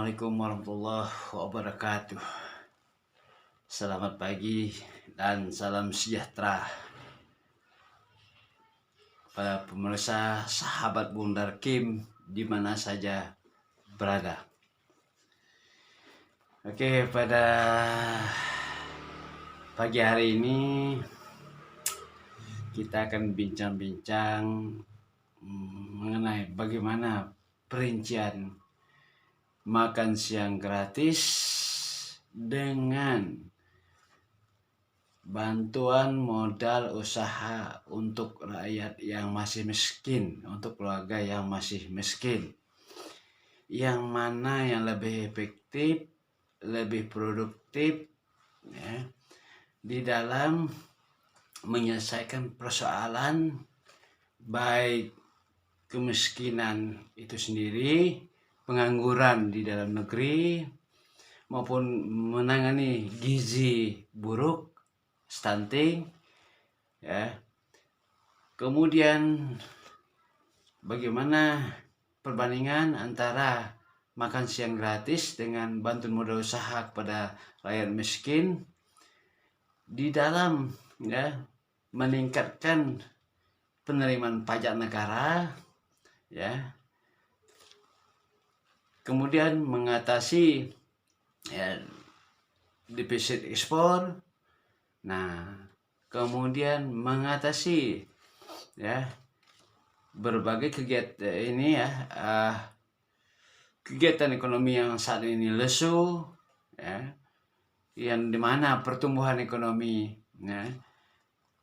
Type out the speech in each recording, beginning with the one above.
Assalamualaikum warahmatullahi wabarakatuh. Selamat pagi dan salam sejahtera pada pemirsa sahabat Bundar Kim di mana saja berada. Oke, pada pagi hari ini kita akan bincang-bincang mengenai bagaimana perincian makan siang gratis dengan bantuan modal usaha untuk rakyat yang masih miskin, untuk keluarga yang masih miskin. Yang mana yang lebih efektif, lebih produktif ya, di dalam menyelesaikan persoalan baik kemiskinan itu sendiri, pengangguran di dalam negeri, maupun menangani gizi buruk, stunting, ya. Kemudian bagaimana perbandingan antara makan siang gratis dengan bantuan modal usaha kepada rakyat miskin di dalam meningkatkan penerimaan pajak negara, ya. Kemudian mengatasi defisit ekspor. Nah, kemudian mengatasi berbagai kegiatan ekonomi yang saat ini lesu, yang dimana pertumbuhan ekonomi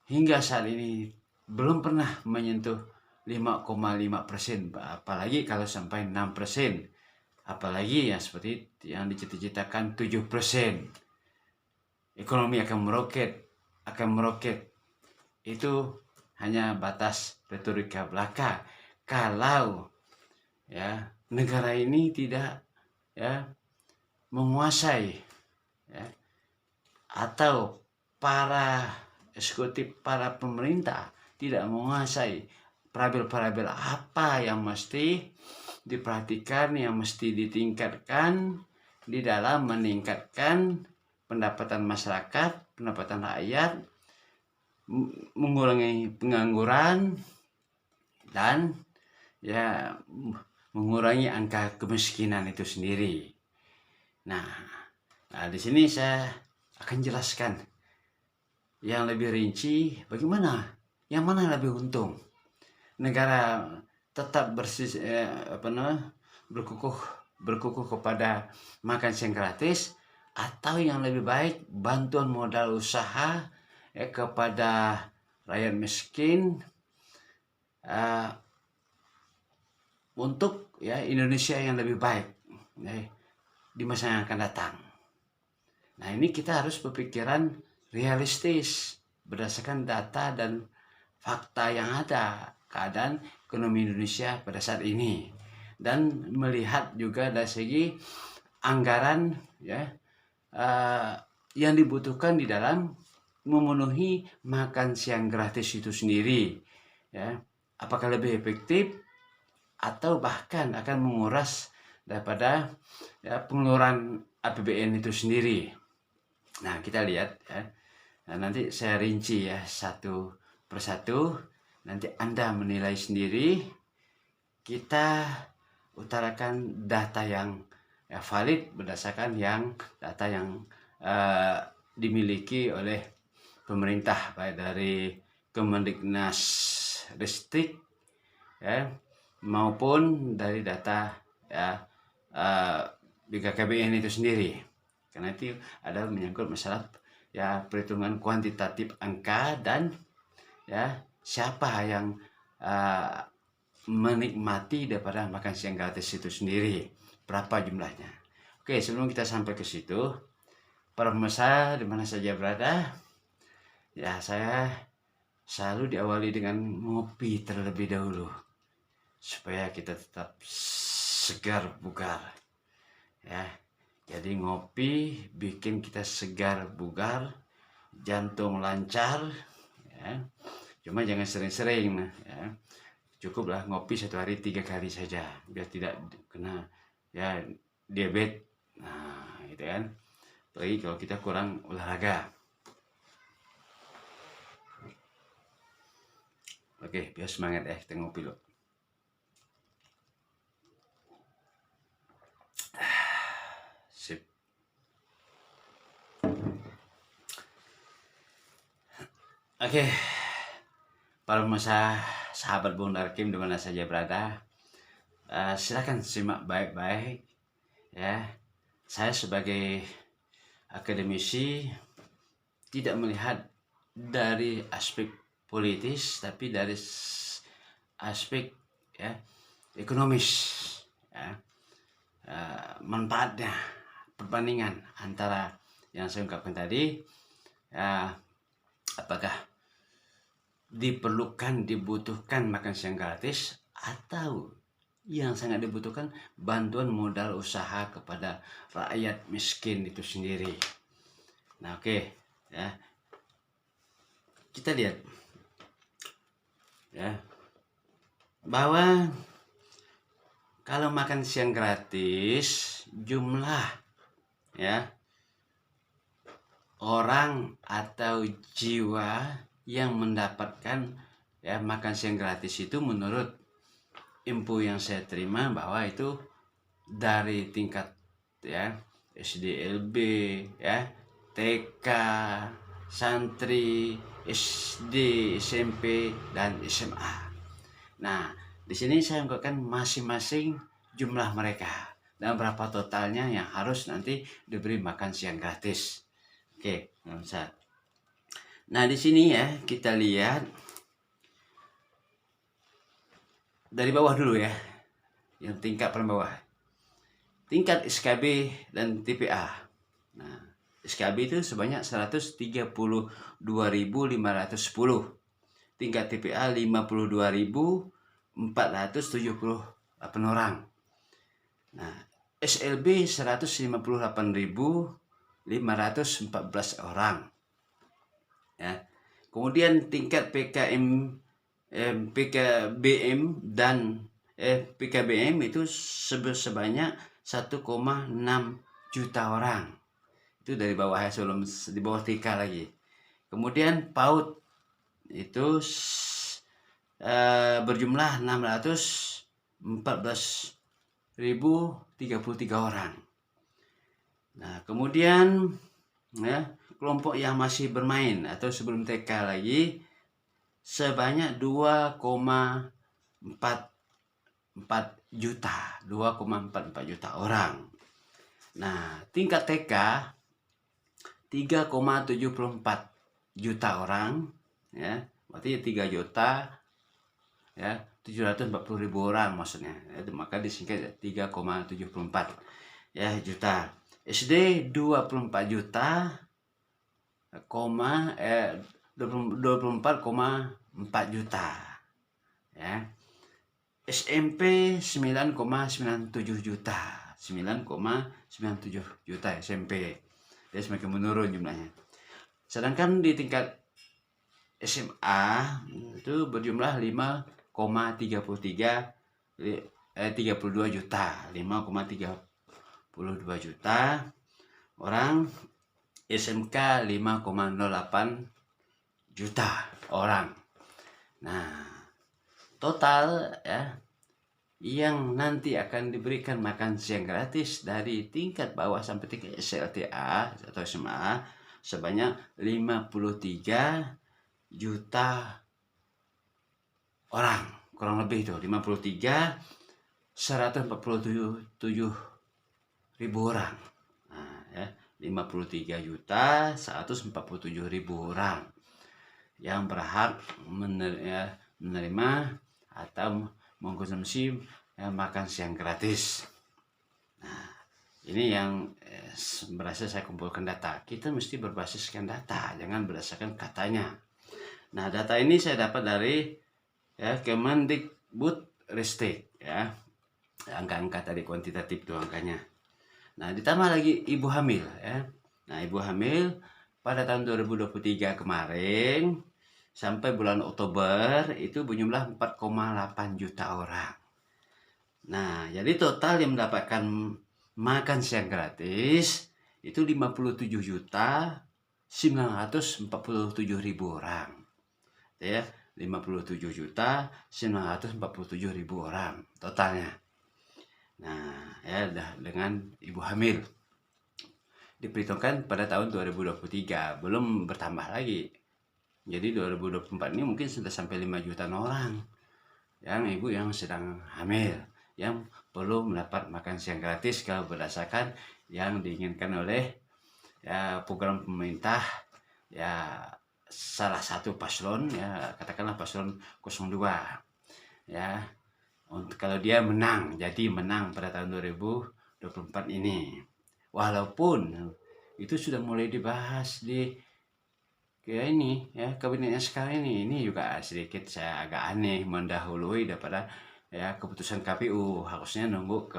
hingga saat ini belum pernah menyentuh 5,5%, apalagi kalau sampai 6%. Apalagi yang seperti yang dicita-citakan 7%. Ekonomi akan meroket. Itu hanya batas retorika belaka. Kalau negara ini tidak menguasai atau para eksekutif, para pemerintah tidak menguasai parabel-parabel apa yang mesti diperhatikan, yang mesti ditingkatkan di dalam meningkatkan pendapatan masyarakat, pendapatan rakyat, mengurangi pengangguran, dan mengurangi angka kemiskinan itu sendiri. Nah, di sini saya akan jelaskan yang lebih rinci bagaimana, yang mana yang lebih untung. Negara tetap berkukuh kepada makan siang gratis, atau yang lebih baik bantuan modal usaha kepada rakyat miskin untuk Indonesia yang lebih baik di masa yang akan datang. Nah, ini kita harus berpikiran realistis berdasarkan data dan fakta yang ada, keadaan ekonomi Indonesia pada saat ini, dan melihat juga dari segi anggaran yang dibutuhkan di dalam memenuhi makan siang gratis itu sendiri, apakah lebih efektif atau bahkan akan menguras daripada pengeluaran APBN itu sendiri. Nah, kita lihat Nah, nanti saya rinci satu persatu, nanti Anda menilai sendiri. Kita utarakan data yang valid berdasarkan data yang dimiliki oleh pemerintah, baik dari Kemendiknas Ristek maupun dari data BKKBN itu sendiri. Karena itu ada menyangkut masalah perhitungan kuantitatif angka dan siapa yang menikmati daripada makan siang gratis itu sendiri, berapa jumlahnya. Oke, sebelum kita sampai ke situ, para pemirsa di mana saja berada, saya selalu diawali dengan ngopi terlebih dahulu supaya kita tetap segar bugar. Jadi ngopi bikin kita segar bugar, jantung lancar, cuma jangan sering-sering. Cukuplah ngopi 1 hari 3 kali saja, biar tidak kena diabetes. Nah, gitu kan. Apalagi kalau kita kurang olahraga. Oke, biar semangat ya, kita ngopi loh. Sip. Oke, para pemirsa, sahabat Bung Darkim di mana saja berada, silakan simak baik-baik ya. Saya sebagai akademisi tidak melihat dari aspek politis, tapi dari aspek ya ekonomis ya. Manfaatnya, perbandingan antara yang saya ungkapkan tadi, apakah dibutuhkan makan siang gratis, atau yang sangat dibutuhkan bantuan modal usaha kepada rakyat miskin itu sendiri. Nah, oke ya, kita lihat ya bahwa kalau makan siang gratis, jumlah ya orang atau jiwa yang mendapatkan ya makan siang gratis itu, menurut info yang saya terima, bahwa itu dari tingkat ya SDLB ya, TK, santri, SD, SMP, dan SMA. Nah, di sini saya ungkapkan masing-masing jumlah mereka dan berapa totalnya yang harus nanti diberi makan siang gratis. Oke, bisa. Nah, di sini ya kita lihat dari bawah dulu ya, yang tingkat paling bawah, tingkat SKB dan TPA. Nah, SKB itu sebanyak 132.510, tingkat TPA 52.478 orang. Nah, SLB 158.514 orang ya. Kemudian tingkat PKBM dan PKBM itu sebanyak 1,6 juta orang. Itu dari bawah ya, sebelum di bawah TK lagi. Kemudian PAUD itu berjumlah 614.033 orang. Nah, kemudian ya, kelompok yang masih bermain atau sebelum TK lagi sebanyak 2,44 juta orang. Nah, tingkat TK 3,74 juta orang ya, berarti 3 juta ya 740.000 orang maksudnya ya, maka disingkat 3,74 ya juta. SD 24 juta 24,4 juta ya. SMP 9,97 juta, 9,97 juta SMP. Dia semakin menurun jumlahnya. Sedangkan di tingkat SMA itu berjumlah 5,32 juta, 5,32 juta orang. SMK 5,08 juta orang. Nah, total ya yang nanti akan diberikan makan siang gratis dari tingkat bawah sampai tingkat SLTA atau SMA sebanyak 53 juta orang, kurang lebih itu 53.147.000 orang. Nah, ya 53.147.000 orang yang berhak menerima atau mengkonsumsi makan siang gratis. Nah, ini yang berhasil saya kumpulkan data. Kita mesti berbasiskan data, jangan berdasarkan katanya. Nah, data ini saya dapat dari ya Kemendikbudristek ya. Angka-angka tadi kuantitatif itu angkanya. Nah, ditambah lagi ibu hamil ya. Nah, ibu hamil pada tahun 2023 kemarin sampai bulan Oktober itu berjumlah 4,8 juta orang. Nah, jadi total yang mendapatkan makan siang gratis itu 57.947.000 orang. Ya, 57.947.000 orang totalnya. Nah, ya dengan ibu hamil. Diperhitungkan pada tahun 2023, belum bertambah lagi. Jadi 2024 ini mungkin sudah sampai 5 juta orang yang ibu yang sedang hamil, yang perlu mendapat makan siang gratis kalau berdasarkan yang diinginkan oleh ya program pemerintah, ya salah satu paslon, ya katakanlah paslon 02, ya untuk kalau dia menang, jadi menang pada tahun 2024 ini. Walaupun itu sudah mulai dibahas di ini ya kabinetnya sekarang ini juga sedikit saya agak aneh, mendahului daripada ya keputusan KPU. Harusnya nunggu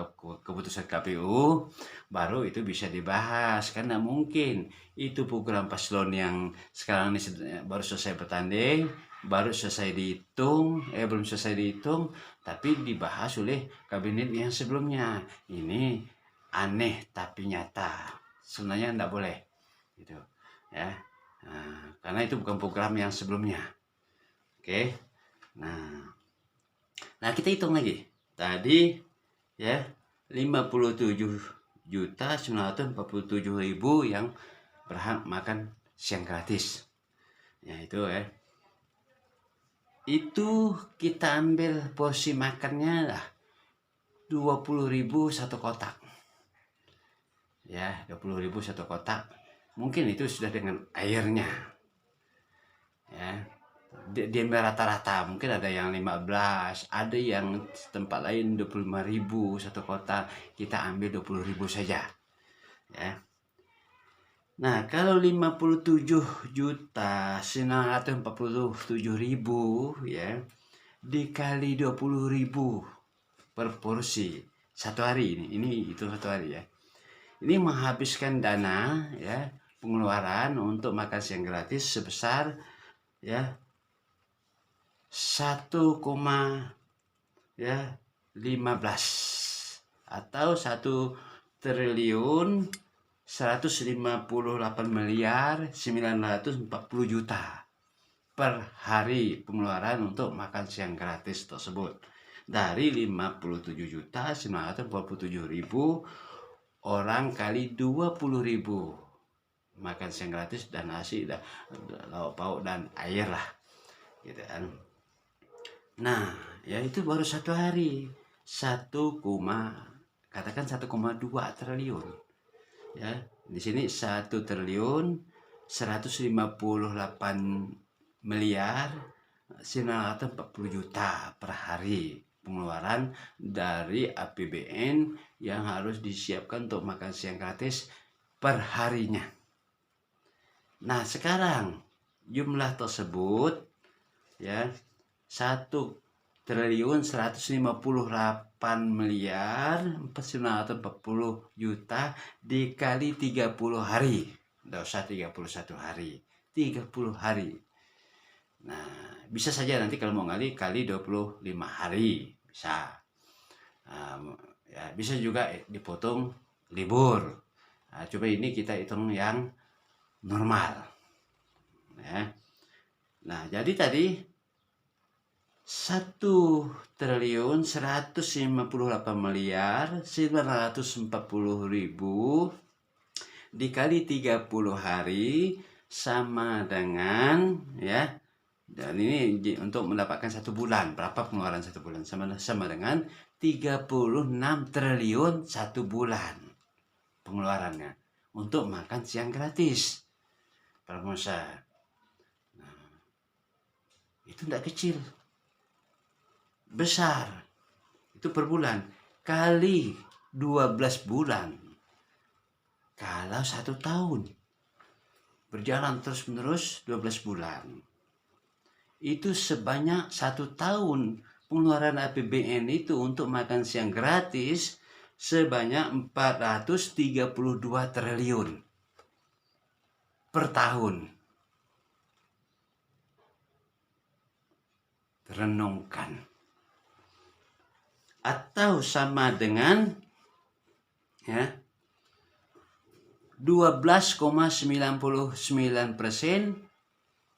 keputusan KPU baru itu bisa dibahas, karena mungkin itu program paslon yang sekarang ini baru selesai bertanding, baru selesai dihitung, belum selesai dihitung, tapi dibahas oleh kabinet yang sebelumnya. Ini aneh tapi nyata, sebenarnya enggak boleh gitu ya. Nah, karena itu bukan program yang sebelumnya. Oke. Nah kita hitung lagi. Tadi ya 57.947.000 yang berhak makan siang gratis. Ya itu ya. Itu kita ambil porsi makannya lah 20.000 satu kotak. Ya, 20.000 satu kotak. Mungkin itu sudah dengan airnya. Ya. Dia rata-rata, mungkin ada yang 15, ada yang tempat lain 25.000 satu kotak. Kita ambil 20.000 saja. Ya. Nah, kalau 57.947.000 ya dikali 20.000 per porsi satu hari ini itu satu hari ya. Ini menghabiskan dana ya pengeluaran untuk makan siang gratis sebesar ya 1,15 atau 1.158.940 juta per hari pengeluaran untuk makan siang gratis tersebut dari 57.947.000 orang kali 20.000 makan siang gratis dan nasi dan lauk pauk dan air lah gitu kan. Nah ya itu baru satu hari katakan 1,2 triliun ya. Di sini 1.138.940 juta per hari pengeluaran dari APBN yang harus disiapkan untuk makan siang gratis per harinya. Nah sekarang jumlah tersebut ya 1.158.440 juta dikali 30 hari. Nggak usah 31 hari, 30 hari. Nah bisa saja nanti kalau mau kali 25 hari bisa. Ya, bisa juga dipotong libur. Nah, coba ini kita hitung yang normal ya. Nah jadi tadi 1.158.940.000 dikali 30 hari sama dengan ya, dan ini untuk mendapatkan satu bulan berapa pengeluaran satu bulan sama dengan 36 triliun satu bulan pengeluarannya untuk makan siang gratis para pengusaha. Nah, itu tidak kecil, besar. Itu per bulan kali 12 bulan. Kalau 1 tahun berjalan terus menerus 12 bulan, itu sebanyak 1 tahun pengeluaran APBN itu untuk makan siang gratis sebanyak 432 triliun per tahun. Renungkan. Atau sama dengan ya, 12,99%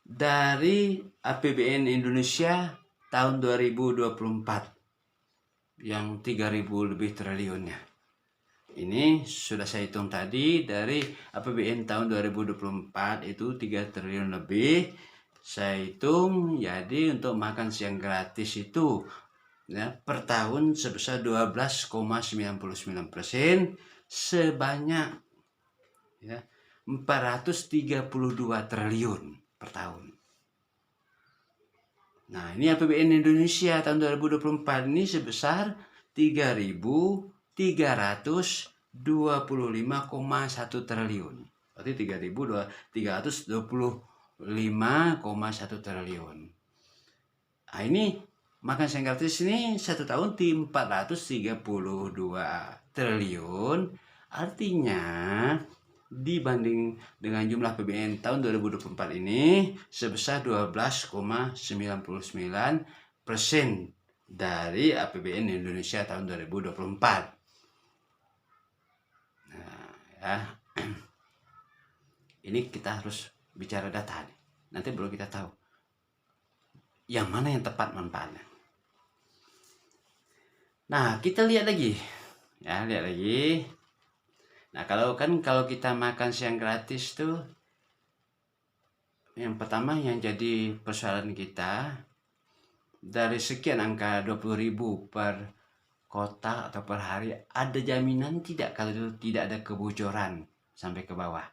dari APBN Indonesia tahun 2024 yang 3.000 lebih triliunnya. Ini sudah saya hitung tadi, dari APBN tahun 2024 itu 3 triliun lebih. Saya hitung jadi untuk makan siang gratis itu ya, per tahun sebesar 12,99%, sebanyak ya 432 triliun per tahun. Nah, ini APBN Indonesia tahun 2024 ini sebesar 3.325,1 triliun. Berarti 3.325,1 triliun. Nah, ini makan siang gratis ini satu tahun di 432 triliun. Artinya dibanding dengan jumlah APBN tahun 2024 ini sebesar 12,99% dari APBN Indonesia tahun 2024. Nah, ya. Ini kita harus bicara data nih. Nanti baru kita tahu yang mana yang tepat manfaatnya. Nah, kita lihat lagi. Ya, lihat lagi. Nah, kalau kita makan siang gratis tuh, yang pertama yang jadi persoalan kita, dari sekian angka 20.000 per kotak atau per hari, ada jaminan tidak kalau itu tidak ada kebocoran sampai ke bawah?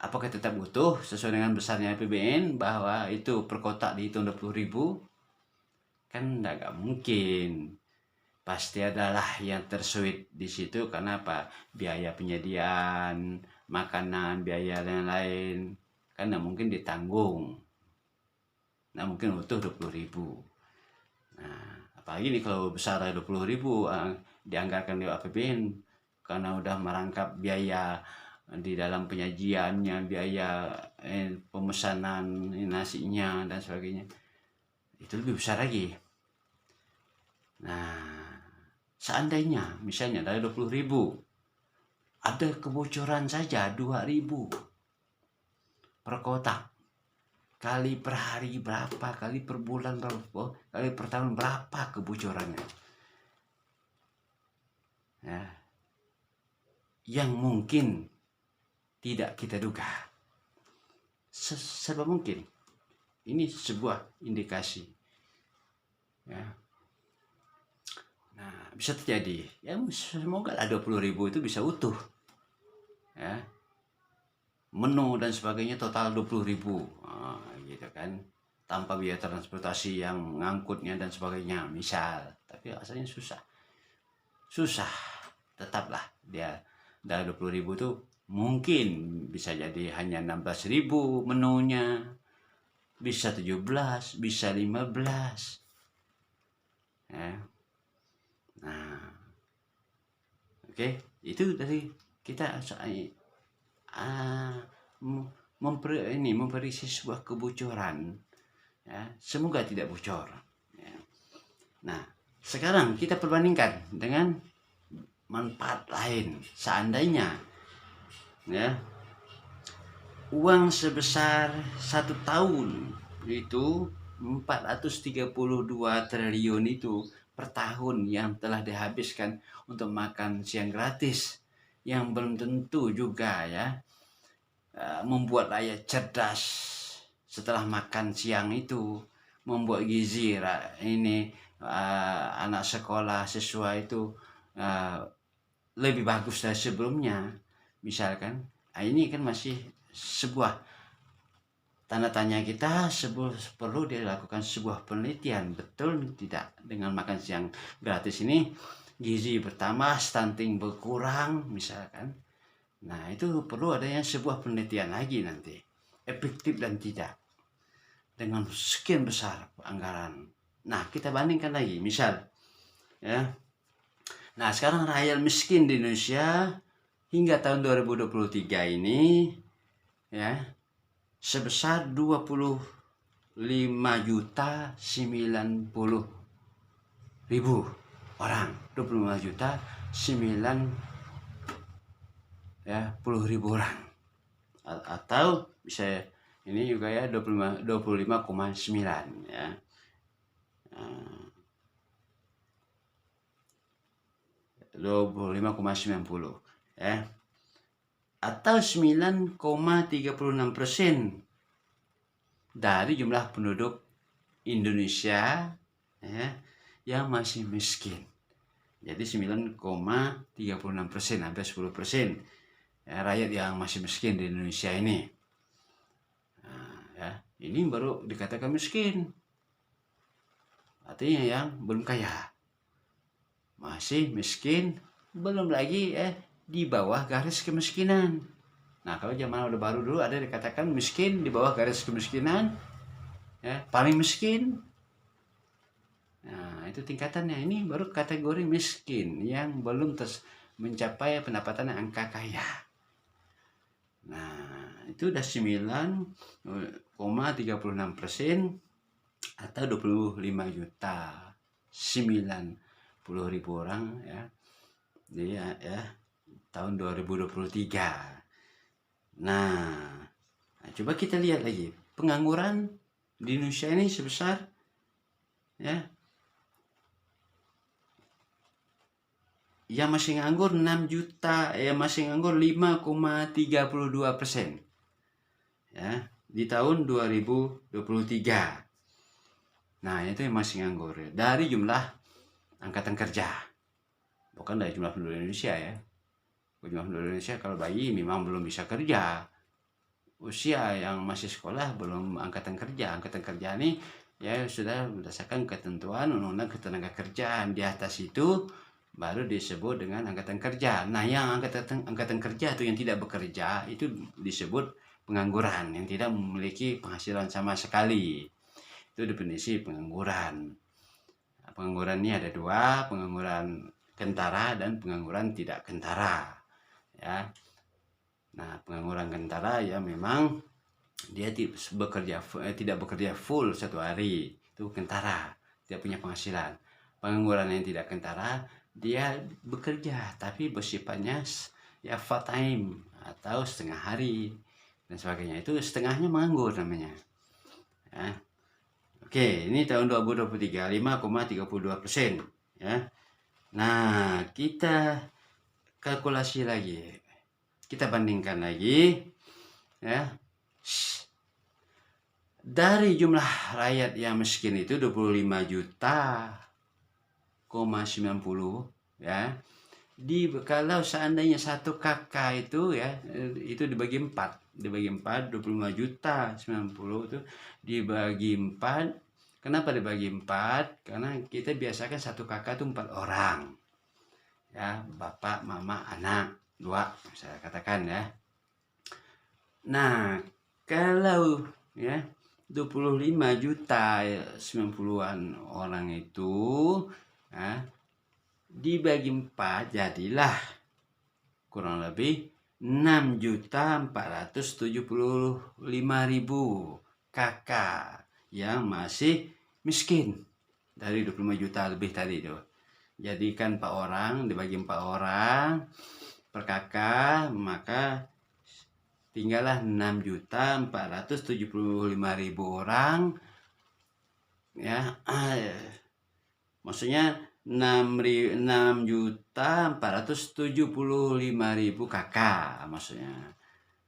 Apakah tetap utuh sesuai dengan besarnya APBN bahwa itu per kotak dihitung 20.000? Kan nggak mungkin. Pasti adalah yang tersuit di situ, karena apa? Biaya penyediaan makanan, biaya lain-lain kan nggak mungkin ditanggung. Nggak mungkin utuh 20.000. Nah, apalagi nih kalau besar 20.000 dianggarkan di APBN, karena udah merangkap biaya di dalam penyajiannya, biaya pemesanan nasinya dan sebagainya, itu lebih besar lagi. Nah, seandainya misalnya dari 20.000 ada kebocoran saja 2.000 per kotak, kali per hari berapa, kali per bulan berapa, kali per tahun berapa kebocorannya ya, yang mungkin tidak kita duga. Serba mungkin. Ini sebuah indikasi ya. Nah, bisa terjadi. Ya, semoga lah 20.000 itu bisa utuh. Ya. Menu dan sebagainya total 20.000. Gitu kan. Tanpa biaya transportasi yang ngangkutnya dan sebagainya, misal. Tapi rasanya susah. Susah. Tetaplah dia dari 20.000 itu mungkin bisa jadi hanya 16.000 menunya. Bisa 17, bisa 15. Ya. Nah, oke, itu dari kita memprediksi sebuah kebocoran ya, semoga tidak bocor ya. Nah, sekarang kita perbandingkan dengan manfaat lain. Seandainya ya, uang sebesar 1 tahun itu 432 triliun itu per tahun yang telah dihabiskan untuk makan siang gratis, yang belum tentu juga ya membuat rakyat cerdas setelah makan siang itu, membuat gizi ini anak sekolah siswa itu lebih bagus dari sebelumnya misalkan. Nah, ini kan masih sebuah tanda tanya kita, perlu dilakukan sebuah penelitian, betul tidak dengan makan siang gratis ini gizi bertambah, stunting berkurang misalkan. Nah, itu perlu adanya sebuah penelitian lagi nanti, efektif dan tidak, dengan sekian besar anggaran. Nah, kita bandingkan lagi, misal ya. Nah, sekarang rakyat miskin di Indonesia hingga tahun 2023 ini ya sebesar 25.090.000. orang. 25 juta 90.000 orang. Atau bisa ini juga ya 25,9 ya. 25,90 ya. Atau 9,36% dari jumlah penduduk Indonesia ya, yang masih miskin. Jadi 9,36%, hampir 10% ya, rakyat yang masih miskin di Indonesia ini. Nah, ya, ini baru dikatakan miskin. Artinya yang belum kaya. Masih miskin, belum lagi di bawah garis kemiskinan. Nah, kalau zaman Orde Baru dulu ada dikatakan miskin di bawah garis kemiskinan, ya, paling miskin. Nah, itu tingkatannya. Ini baru kategori miskin yang belum mencapai pendapatan angka kaya. Nah, itu udah 9,36% atau 25 juta 90.000 orang ya. Jadi ya tahun 2023. Nah, coba kita lihat lagi pengangguran di Indonesia ini sebesar ya, yang masih nganggur 6 juta, masih nganggur 5,32% ya di tahun 2023. Nah, itu yang masih nganggur ya, dari jumlah angkatan kerja, bukan dari jumlah penduduk Indonesia ya. Jumlah penduduk Indonesia kalau bayi memang belum bisa kerja, usia yang masih sekolah belum angkatan kerja ini ya sudah berdasarkan ketentuan Undang-Undang Ketenagakerjaan. Di atas itu baru disebut dengan angkatan kerja. Nah, yang angkatan kerja itu yang tidak bekerja itu disebut pengangguran, yang tidak memiliki penghasilan sama sekali. Itu definisi pengangguran. Nah, pengangguran ini ada dua, pengangguran kentara dan pengangguran tidak kentara ya. Nah, pengangguran kentara ya memang dia tidak bekerja full satu hari, itu kentara, tidak punya penghasilan. Pengangguran yang tidak kentara dia bekerja tapi bersifatnya ya part time atau setengah hari dan sebagainya, itu setengahnya menganggur namanya ya. Oke, ini tahun 2023 5,32% ya. Nah, kita kalkulasi lagi, kita bandingkan lagi ya. Dari jumlah rakyat yang miskin itu 25 juta 90 ya. Kalau seandainya satu kakak itu ya, itu dibagi 4. Dibagi 4, 25 juta 90 itu dibagi 4. Kenapa dibagi 4? Karena kita biasakan satu kakak itu 4 orang. Ya, bapak, mama, anak, 2 saya katakan ya. Nah, kalau ya 25 juta 90-an orang itu ya, dibagi 4 jadilah kurang lebih 6.475.000 kakak yang masih miskin dari 25 juta lebih tadi itu. Jadi kan 4 orang dibagi 4 orang per kakak, maka tinggallah 6.475.000 orang ya. Maksudnya 6.475.000 kakak maksudnya.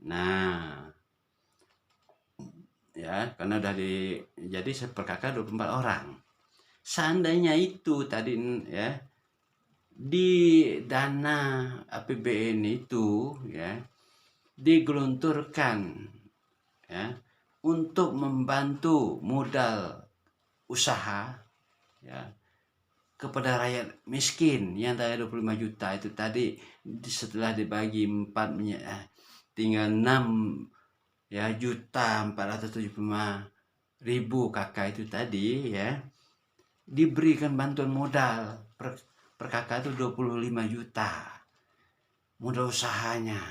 Nah ya, karena udah jadi per kakak 24 orang. Seandainya itu tadi ya di dana APBN itu ya digelontorkan ya untuk membantu modal usaha ya kepada rakyat miskin yang tadi 25 juta itu tadi, setelah dibagi 4 tinggal 6 ya juta 475.000 kakak itu tadi ya, diberikan bantuan modal per kakak itu 25 juta modal usahanya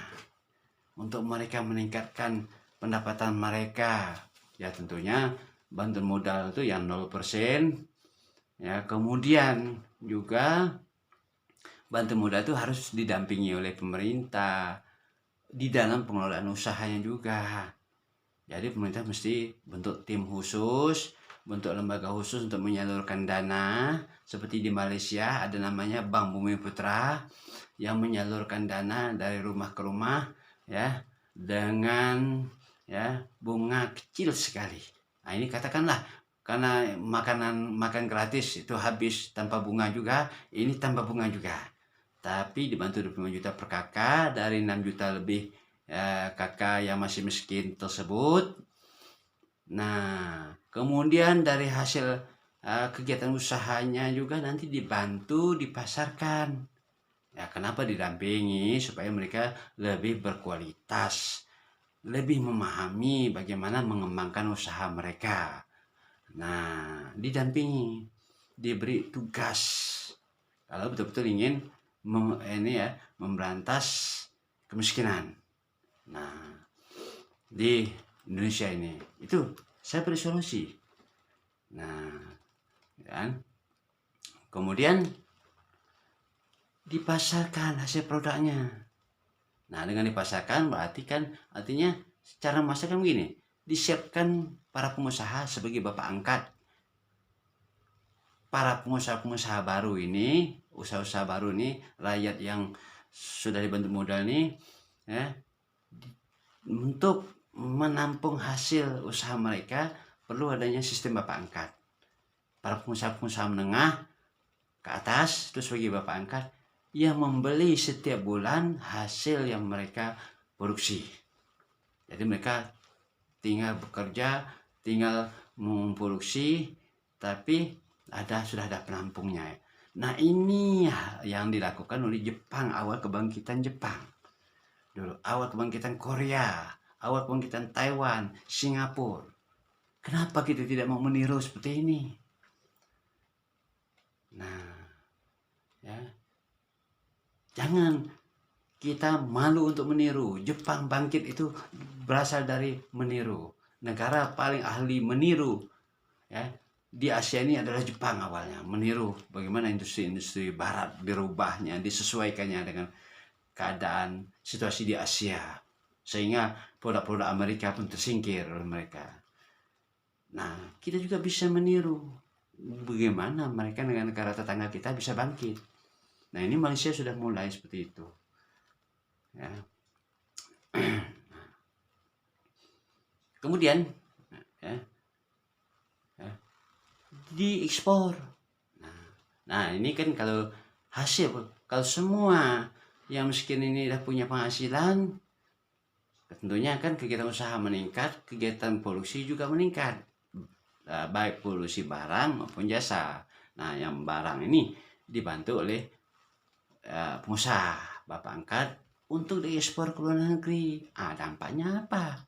untuk mereka meningkatkan pendapatan mereka ya. Tentunya bantuan modal itu yang 0%, Ya, kemudian juga bantu modal itu harus didampingi oleh pemerintah di dalam pengelolaan usahanya juga. Jadi pemerintah mesti bentuk tim khusus, bentuk lembaga khusus untuk menyalurkan dana. Seperti di Malaysia ada namanya Bank Bumi Putra yang menyalurkan dana dari rumah ke rumah, ya, dengan ya bunga kecil sekali. Nah ini katakanlah karena makan gratis itu habis tanpa bunga juga, ini tanpa bunga juga. Tapi dibantu 25 juta per kakak dari 6 juta lebih kakak yang masih miskin tersebut. Nah, kemudian dari hasil kegiatan usahanya juga nanti dibantu dipasarkan. Ya, kenapa didampingi? Supaya mereka lebih berkualitas, lebih memahami bagaimana mengembangkan usaha mereka. Nah, didampingi, diberi tugas. Kalau betul-betul ingin memberantas kemiskinan. Nah, di Indonesia ini itu saya beri solusi. Nah, kan? Kemudian dipasarkan hasil produknya. Nah, dengan dipasarkan berarti kan artinya cara masaknya begini, disiapkan para pengusaha sebagai bapak angkat. Para pengusaha-pengusaha baru ini, usaha-usaha baru ini, rakyat yang sudah dibantu modal ini, ya, untuk menampung hasil usaha mereka perlu adanya sistem bapak angkat. Para pengusaha-pengusaha menengah ke atas itu sebagai bapak angkat yang membeli setiap bulan hasil yang mereka produksi. Jadi mereka tinggal bekerja, tinggal memproduksi, tapi sudah ada penampungnya. Nah ini yang dilakukan oleh Jepang, awal kebangkitan Jepang. Dulu awal kebangkitan Korea, awal kebangkitan Taiwan, Singapura. Kenapa kita tidak mau meniru seperti ini? Nah, ya, jangan kita malu untuk meniru. Jepang bangkit itu berasal dari meniru. Negara paling ahli meniru, ya, di Asia ini adalah Jepang awalnya. Meniru bagaimana industri-industri barat dirubahnya, disesuaikannya dengan keadaan situasi di Asia. Sehingga produk-produk Amerika pun tersingkir oleh mereka. Nah, kita juga bisa meniru bagaimana mereka dengan negara tetangga kita bisa bangkit. Nah, ini Malaysia sudah mulai seperti itu. Ya. Kemudian ya, diekspor. Nah, ini kan kalau semua yang miskin ini sudah punya penghasilan, tentunya kan kegiatan usaha meningkat, kegiatan produksi juga meningkat, baik produksi barang maupun jasa. Nah, yang barang ini dibantu oleh pengusaha bapak angkat untuk diekspor ke luar negeri. Dampaknya apa?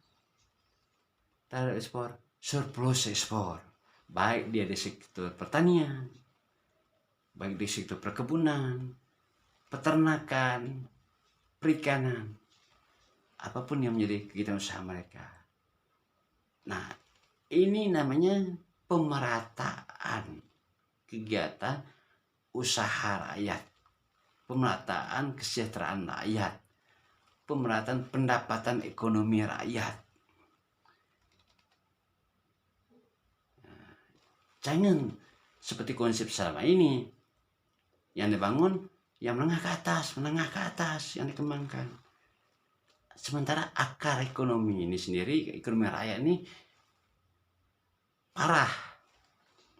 Terhadap ekspor, surplus ekspor, baik dia di sektor pertanian, baik di sektor perkebunan, peternakan, perikanan, apapun yang menjadi kegiatan usaha mereka. Nah, ini namanya pemerataan kegiatan usaha rakyat, pemerataan kesejahteraan rakyat, pemerataan pendapatan ekonomi rakyat. Jangan seperti konsep selama ini yang dibangun yang menengah ke atas yang dikembangkan. Sementara akar ekonomi ini sendiri, ekonomi rakyat ini parah.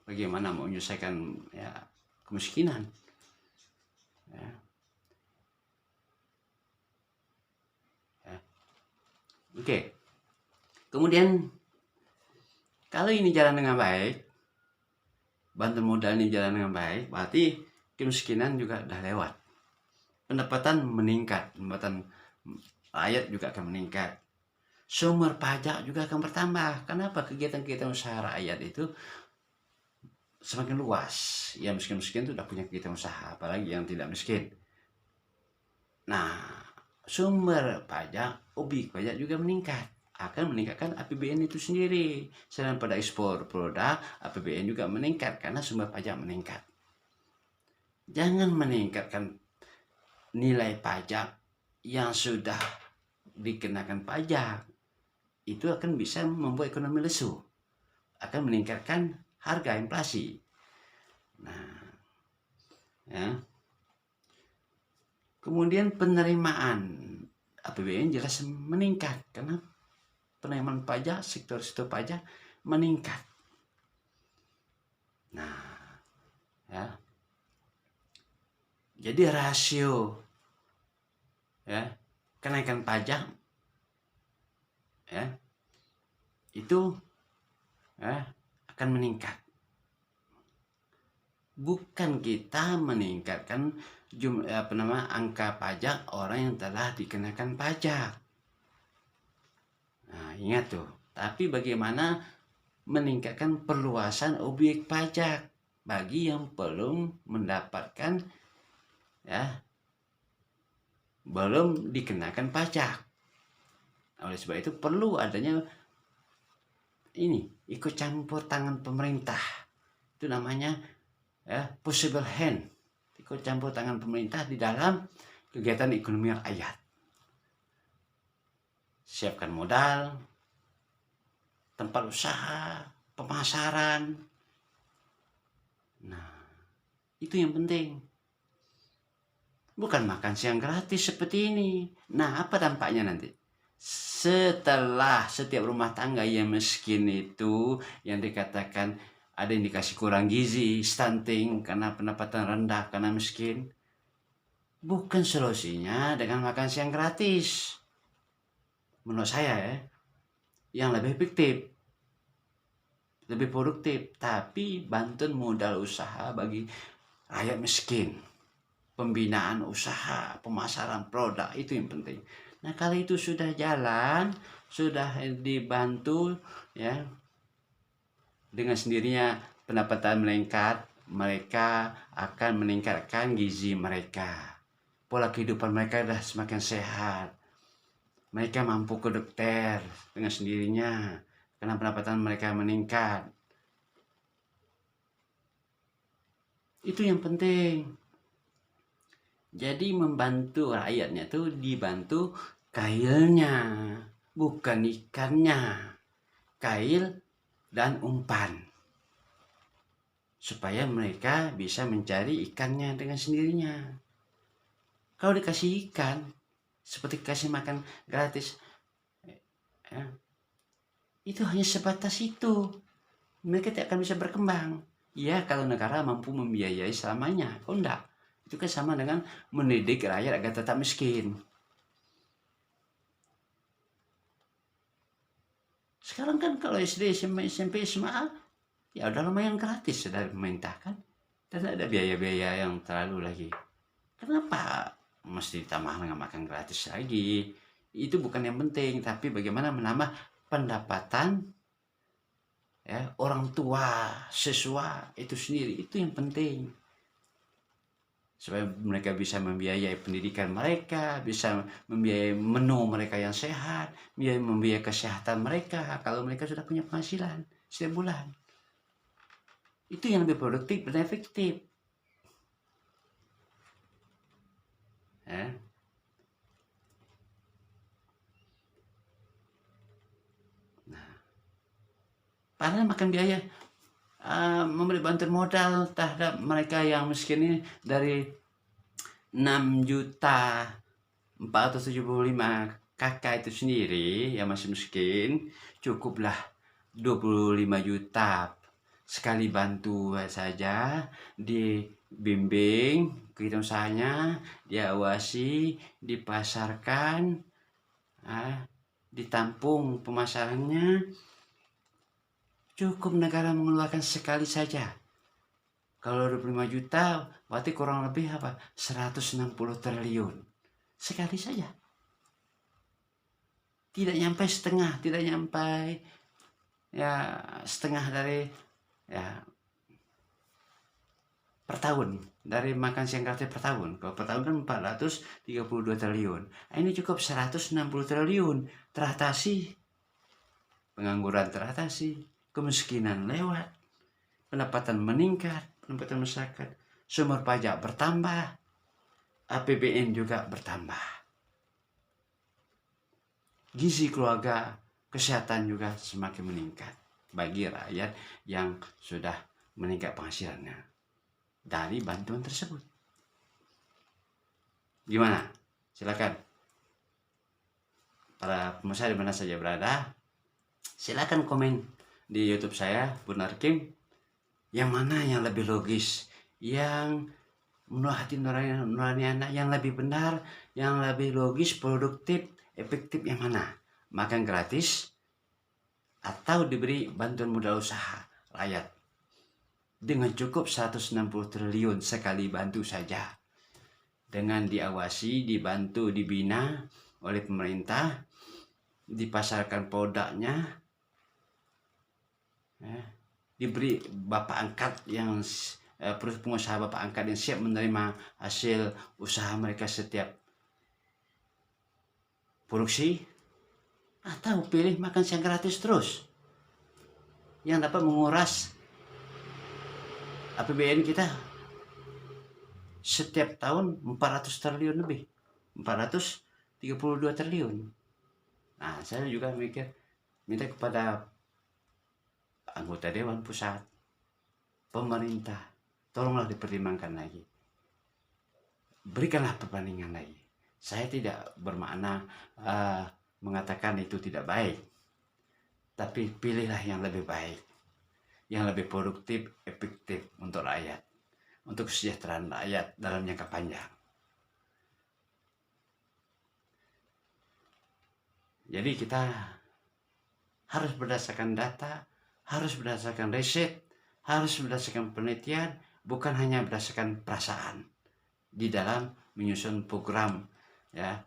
Bagaimana mau menyelesaikan ya kemiskinan? Ya. Ya. Oke. Kemudian kalau ini jalan dengan baik, bantuan modal ini jalan dengan baik, berarti kemiskinan juga udah lewat. Pendapatan meningkat, pendapatan rakyat juga akan meningkat. Sumber pajak juga akan bertambah. Kenapa? Kegiatan-kegiatan usaha rakyat itu semakin luas. Yang miskin-miskin itu udah punya kegiatan usaha, apalagi yang tidak miskin. Nah, sumber pajak, objek pajak juga meningkat. akan meningkatkan APBN itu sendiri. Selain pada ekspor produk, APBN juga meningkat karena sumber pajak meningkat. Jangan meningkatkan nilai pajak yang sudah dikenakan pajak. Itu akan bisa membuat ekonomi lesu, akan meningkatkan harga inflasi. Nah, ya. Kemudian penerimaan APBN jelas meningkat karena penerimaan pajak, sektor pajak meningkat. Nah, ya. Jadi rasio ya kenaikan pajak ya itu ya akan meningkat. Bukan kita meningkatkan angka pajak orang yang telah dikenakan pajak. Nah, ingat tuh. Tapi bagaimana meningkatkan perluasan objek pajak bagi yang belum mendapatkan belum dikenakan pajak. Oleh sebab itu perlu adanya ikut campur tangan pemerintah. Itu namanya possible hand, ikut campur tangan pemerintah di dalam kegiatan ekonomi rakyat. Siapkan modal, tempat usaha, pemasaran. Nah, itu yang penting. Bukan makan siang gratis seperti ini. Nah, apa dampaknya nanti? Setelah setiap rumah tangga yang miskin itu, yang dikatakan ada indikasi kurang gizi, stunting, karena pendapatan rendah, karena miskin. Bukan solusinya dengan makan siang gratis. Menurut saya yang lebih efektif, lebih produktif, tapi bantuan modal usaha bagi rakyat miskin. Pembinaan usaha, pemasaran produk, itu yang penting. Nah, kalau itu sudah jalan, sudah dibantu ya, dengan sendirinya pendapatan meningkat, mereka akan meningkatkan gizi mereka. Pola kehidupan mereka sudah semakin sehat. Mereka mampu ke dokter dengan sendirinya karena pendapatan mereka meningkat. Itu yang penting. Jadi membantu rakyatnya tuh dibantu kailnya, bukan ikannya. Kail dan umpan. Supaya mereka bisa mencari ikannya dengan sendirinya. Kalau dikasih ikan, seperti kasih makan gratis, itu hanya sebatas itu. Mereka tidak akan bisa berkembang. Ya, kalau negara mampu membiayai selamanya. Oh enggak. Itu kan sama dengan mendidik rakyat agar tetap miskin. Sekarang kan kalau SD, SMP, SMA, ya udah lumayan gratis dari pemerintah kan. Dan ada biaya-biaya yang terlalu lagi. Kenapa mesti ditambah dengan makan gratis lagi? Itu bukan yang penting, tapi bagaimana menambah pendapatan orang tua, siswa itu sendiri. Itu yang penting. Supaya mereka bisa membiayai pendidikan mereka, bisa membiayai menu mereka yang sehat, membiayai kesehatan mereka kalau mereka sudah punya penghasilan setiap bulan. Itu yang lebih produktif dan efektif. Nah, padahal makan biaya memberi bantuan modal terhadap mereka yang miskin ini dari 6.475 kakak itu sendiri yang masih miskin, cukuplah 25 juta sekali bantu saja, dibimbing kegiatan usahanya, diawasi, dipasarkan, ditampung pemasarannya. Cukup negara mengeluarkan sekali saja. Kalau 25 juta, berarti kurang lebih 160 triliun. Sekali saja. Tidak nyampe setengah, tidak nyampe setengah dari per tahun. Dari makan siang gratis per tahun. Kalau per tahun kan 432 triliun. Ini cukup 160 triliun. Teratasi pengangguran teratasi, kemiskinan lewat, pendapatan meningkat, pendapatan masyarakat, sumber pajak bertambah, APBN juga bertambah. Gizi keluarga, kesehatan juga semakin meningkat bagi rakyat yang sudah meningkat penghasilannya dari bantuan tersebut. Gimana? Silakan. Para pemirsa di mana saja berada, silakan komen di YouTube saya, Bonar Kim, yang mana yang lebih logis, yang menurut hati nurani anak, yang lebih benar, yang lebih logis, produktif, efektif, yang mana? Makan gratis atau diberi bantuan modal usaha rakyat dengan cukup 160 triliun sekali bantu saja, dengan diawasi, dibantu, dibina oleh pemerintah, dipasarkan produknya, diberi bapak angkat yang pengusaha bapak angkat yang siap menerima hasil usaha mereka setiap produksi, atau pilih makan siang gratis terus yang dapat menguras APBN kita setiap tahun 400 triliun lebih, 432 triliun. Nah, saya juga minta kepada anggota Dewan Pusat, pemerintah, tolonglah dipertimbangkan lagi. Berikanlah perbandingan lagi. Saya tidak bermakna mengatakan itu tidak baik, tapi pilihlah yang lebih baik, yang lebih produktif, efektif untuk rakyat, untuk kesejahteraan rakyat dalam jangka panjang. Jadi kita harus berdasarkan data, harus berdasarkan riset, harus berdasarkan penelitian, bukan hanya berdasarkan perasaan di dalam menyusun program ya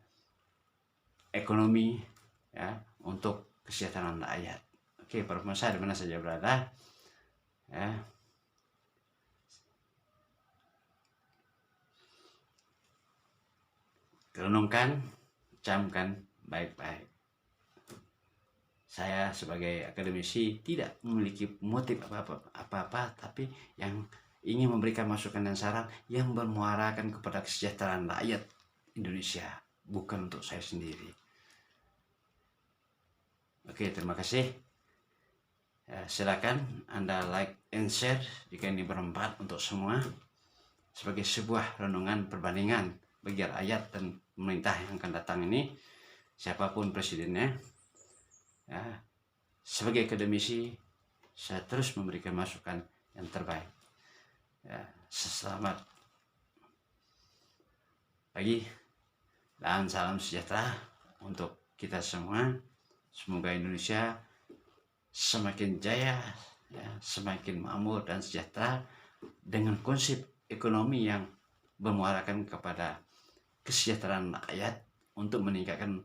ekonomi ya untuk kesejahteraan rakyat. Oke, para pemirsa di mana saja berada ya, renungkan, camkan baik-baik. Saya sebagai akademisi tidak memiliki motif apa-apa, tapi yang ingin memberikan masukan dan saran yang bermuarakan kepada kesejahteraan rakyat Indonesia, bukan untuk saya sendiri. Oke, terima kasih. Ya, silakan Anda like and share jika ini bermanfaat untuk semua, sebagai sebuah renungan perbandingan bagi rakyat dan pemerintah yang akan datang ini, siapapun presidennya. Ya, sebagai akademisi saya terus memberikan masukan yang terbaik. Ya, selamat pagi dan salam sejahtera untuk kita semua. Semoga Indonesia semakin jaya, ya, semakin makmur dan sejahtera dengan konsep ekonomi yang bermuarakan kepada kesejahteraan rakyat untuk meningkatkan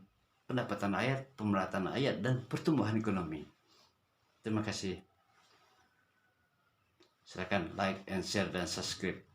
pendapatan rakyat, pemerataan rakyat, dan pertumbuhan ekonomi. Terima kasih. Silakan like and share dan subscribe.